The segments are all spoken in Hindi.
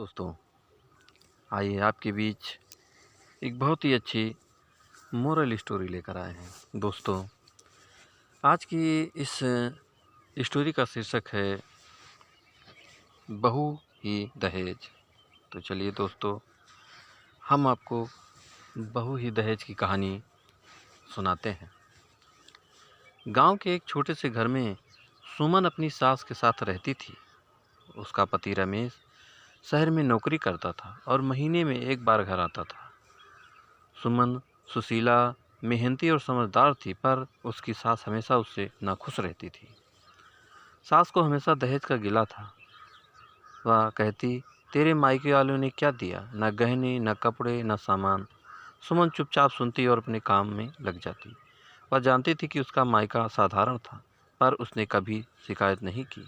दोस्तों, आइए आपके बीच एक बहुत ही अच्छी मोरल स्टोरी लेकर आए हैं। दोस्तों, आज की इस स्टोरी का शीर्षक है बहू ही दहेज। तो चलिए दोस्तों, हम आपको बहू ही दहेज की कहानी सुनाते हैं। गांव के एक छोटे से घर में सुमन अपनी सास के साथ रहती थी। उसका पति रमेश शहर में नौकरी करता था और महीने में एक बार घर आता था। सुमन सुशीला, मेहनती और समझदार थी, पर उसकी सास हमेशा उससे नाखुश रहती थी। सास को हमेशा दहेज का गिला था। वह कहती, तेरे मायके वालों ने क्या दिया? न गहने, न कपड़े, न सामान। सुमन चुपचाप सुनती और अपने काम में लग जाती। वह जानती थी कि उसका मायका साधारण था, पर उसने कभी शिकायत नहीं की।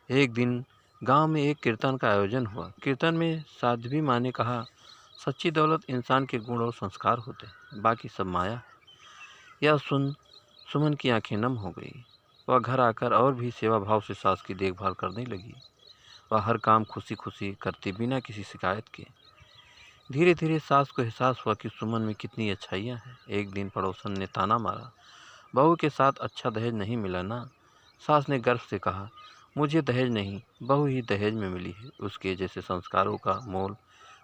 एक दिन गांव में एक कीर्तन का आयोजन हुआ। कीर्तन में साध्वी माँ ने कहा, सच्ची दौलत इंसान के गुण और संस्कार होते हैं, बाकी सब माया है। यह सुन सुमन की आंखें नम हो गई। वह घर आकर और भी सेवा भाव से सास की देखभाल करने लगी। वह हर काम खुशी खुशी करती, बिना किसी शिकायत के। धीरे धीरे सास को एहसास हुआ कि सुमन में कितनी अच्छाइयाँ हैं। एक दिन पड़ोसन ने ताना मारा, बहू के साथ अच्छा दहेज नहीं मिला ना? सास ने गर्व से कहा, मुझे दहेज नहीं, बहू ही दहेज में मिली है। उसके जैसे संस्कारों का मोल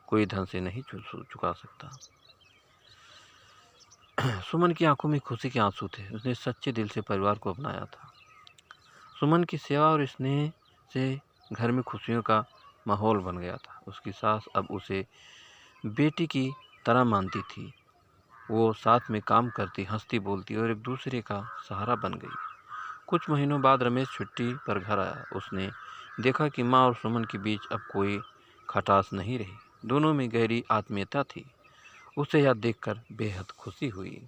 कोई धन से नहीं चुका सकता। सुमन की आंखों में खुशी के आंसू थे। उसने सच्चे दिल से परिवार को अपनाया था। सुमन की सेवा और स्नेह से घर में खुशियों का माहौल बन गया था। उसकी सास अब उसे बेटी की तरह मानती थी। वो साथ में काम करती, हंसती बोलती और एक दूसरे का सहारा बन गई। कुछ महीनों बाद रमेश छुट्टी पर घर आया। उसने देखा कि माँ और सुमन के बीच अब कोई खटास नहीं रही। दोनों में गहरी आत्मीयता थी। उसे यह देखकर बेहद खुशी हुई।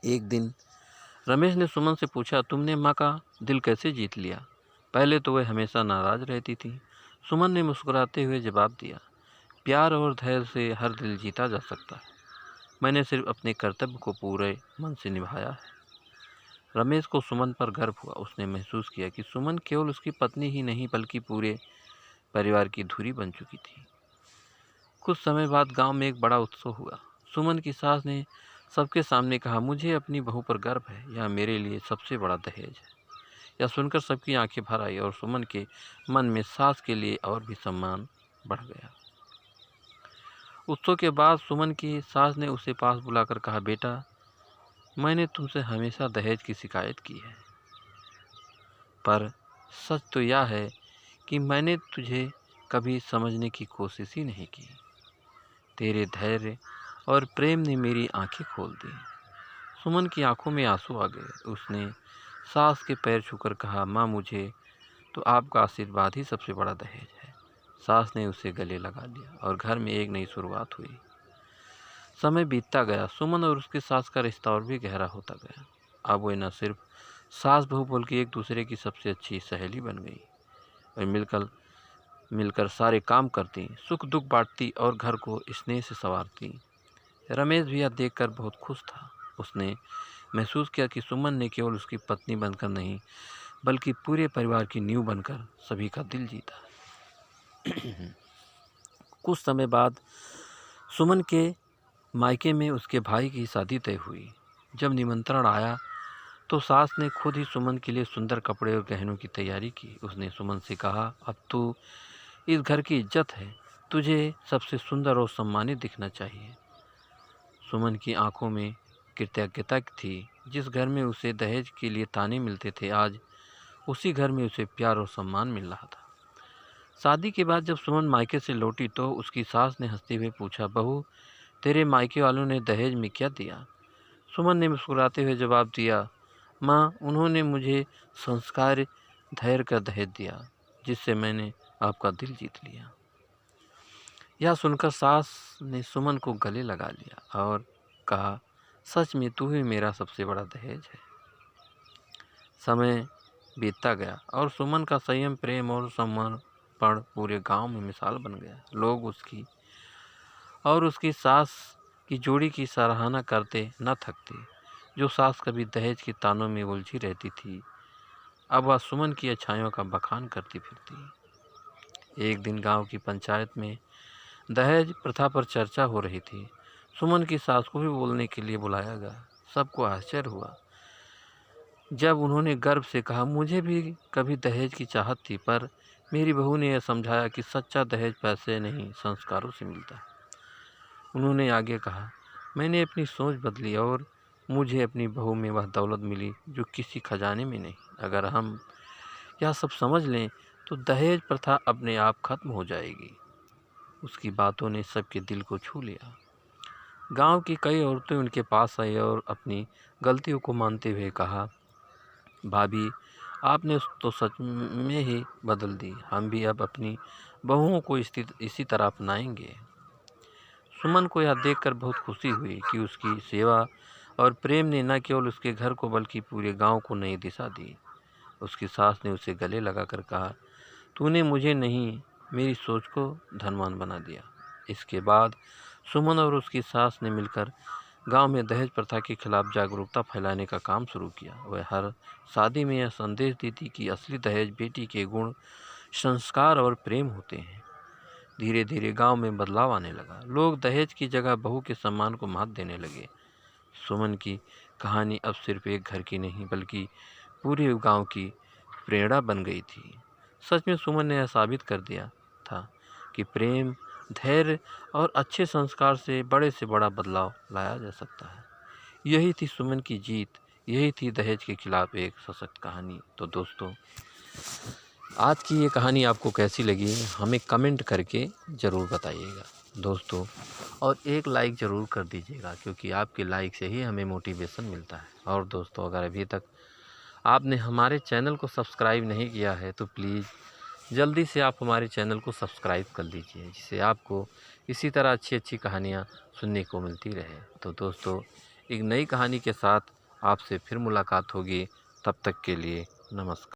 एक दिन रमेश ने सुमन से पूछा, तुमने माँ का दिल कैसे जीत लिया? पहले तो वह हमेशा नाराज रहती थी। सुमन ने मुस्कुराते हुए जवाब दिया, प्यार और धैर्य से हर दिल जीता जा सकता है। मैंने सिर्फ अपने कर्तव्य को पूरे मन से निभाया है। रमेश को सुमन पर गर्व हुआ। उसने महसूस किया कि सुमन केवल उसकी पत्नी ही नहीं, बल्कि पूरे परिवार की धुरी बन चुकी थी। कुछ समय बाद गांव में एक बड़ा उत्सव हुआ। सुमन की सास ने सबके सामने कहा, मुझे अपनी बहू पर गर्व है, यह मेरे लिए सबसे बड़ा दहेज है। यह सुनकर सबकी आंखें भर आई और सुमन के मन में सास के लिए और भी सम्मान बढ़ गया। उत्सव के बाद सुमन की सास ने उसे पास बुलाकर कहा, बेटा, मैंने तुमसे हमेशा दहेज की शिकायत की है, पर सच तो यह है कि मैंने तुझे कभी समझने की कोशिश ही नहीं की। तेरे धैर्य और प्रेम ने मेरी आंखें खोल दी। सुमन की आंखों में आंसू आ गए। उसने सास के पैर छूकर कहा, माँ, मुझे तो आपका आशीर्वाद ही सबसे बड़ा दहेज है। सास ने उसे गले लगा लिया और घर में एक नई शुरुआत हुई। समय बीतता गया। सुमन और उसकी सास का रिश्ता और भी गहरा होता गया। अब वे न सिर्फ सास बहू बल्कि एक दूसरे की सबसे अच्छी सहेली बन गई। वे मिलकर सारे काम करती, सुख दुख बांटती और घर को स्नेह से संवारती। रमेश भी यह देखकर बहुत खुश था। उसने महसूस किया कि सुमन ने केवल उसकी पत्नी बनकर नहीं, बल्कि पूरे परिवार की नींव बनकर सभी का दिल जीता। कुछ समय बाद सुमन के मायके में उसके भाई की शादी तय हुई। जब निमंत्रण आया तो सास ने खुद ही सुमन के लिए सुंदर कपड़े और गहनों की तैयारी की। उसने सुमन से कहा, अब तू इस घर की इज्जत है, तुझे सबसे सुंदर और सम्मानित दिखना चाहिए। सुमन की आंखों में कृतज्ञता थी। जिस घर में उसे दहेज के लिए ताने मिलते थे, आज उसी घर में उसे प्यार और सम्मान मिल रहा था। शादी के बाद जब सुमन मायके से लौटी तो उसकी सास ने हंसते हुए पूछा, बहू, तेरे मायके वालों ने दहेज में क्या दिया? सुमन ने मुस्कुराते हुए जवाब दिया, माँ, उन्होंने मुझे संस्कार, धैर्य का दहेज दिया, जिससे मैंने आपका दिल जीत लिया। यह सुनकर सास ने सुमन को गले लगा लिया और कहा, सच में तू ही मेरा सबसे बड़ा दहेज है। समय बीतता गया और सुमन का संयम, प्रेम और समर्पण पूरे गांव में मिसाल बन गया। लोग उसकी और उसकी सास की जोड़ी की सराहना करते न थकते। जो सास कभी दहेज के तानों में उलझी रहती थी, अब वह सुमन की अच्छाइयों का बखान करती फिरती। एक दिन गांव की पंचायत में दहेज प्रथा पर चर्चा हो रही थी। सुमन की सास को भी बोलने के लिए बुलाया गया। सबको आश्चर्य हुआ जब उन्होंने गर्व से कहा, मुझे भी कभी दहेज की चाहत थी, पर मेरी बहू ने यह समझाया कि सच्चा दहेज पैसे नहीं संस्कारों से मिलता है। उन्होंने आगे कहा, मैंने अपनी सोच बदली और मुझे अपनी बहू में वह दौलत मिली जो किसी खजाने में नहीं। अगर हम यह सब समझ लें तो दहेज प्रथा अपने आप खत्म हो जाएगी। उसकी बातों ने सबके दिल को छू लिया। गांव की कई औरतें उनके पास आई और अपनी गलतियों को मानते हुए कहा, भाभी, आपने तो सच में ही बदल दी। हम भी अब अपनी बहुओं को इसी तरह अपनाएंगे। सुमन को यह देखकर बहुत खुशी हुई कि उसकी सेवा और प्रेम ने न केवल उसके घर को बल्कि पूरे गांव को नई दिशा दी। उसकी सास ने उसे गले लगाकर कहा, तूने मुझे नहीं, मेरी सोच को धनवान बना दिया। इसके बाद सुमन और उसकी सास ने मिलकर गांव में दहेज प्रथा के खिलाफ जागरूकता फैलाने का काम शुरू किया। वह हर शादी में यह संदेश दी थी कि असली दहेज बेटी के गुण, संस्कार और प्रेम होते हैं। धीरे धीरे गांव में बदलाव आने लगा। लोग दहेज की जगह बहू के सम्मान को महत्व देने लगे। सुमन की कहानी अब सिर्फ एक घर की नहीं बल्कि पूरे गांव की प्रेरणा बन गई थी। सच में सुमन ने यह साबित कर दिया था कि प्रेम, धैर्य और अच्छे संस्कार से बड़ा बदलाव लाया जा सकता है। यही थी सुमन की जीत, यही थी दहेज के खिलाफ एक सशक्त कहानी। तो दोस्तों, आज की ये कहानी आपको कैसी लगी हमें कमेंट करके ज़रूर बताइएगा दोस्तों, और एक लाइक ज़रूर कर दीजिएगा क्योंकि आपके लाइक से ही हमें मोटिवेशन मिलता है। और दोस्तों, अगर अभी तक आपने हमारे चैनल को सब्सक्राइब नहीं किया है तो प्लीज़ जल्दी से आप हमारे चैनल को सब्सक्राइब कर लीजिए, जिससे आपको इसी तरह अच्छी अच्छी कहानियाँ सुनने को मिलती रहे। तो दोस्तों, एक नई कहानी के साथ आपसे फिर मुलाकात होगी। तब तक के लिए नमस्कार।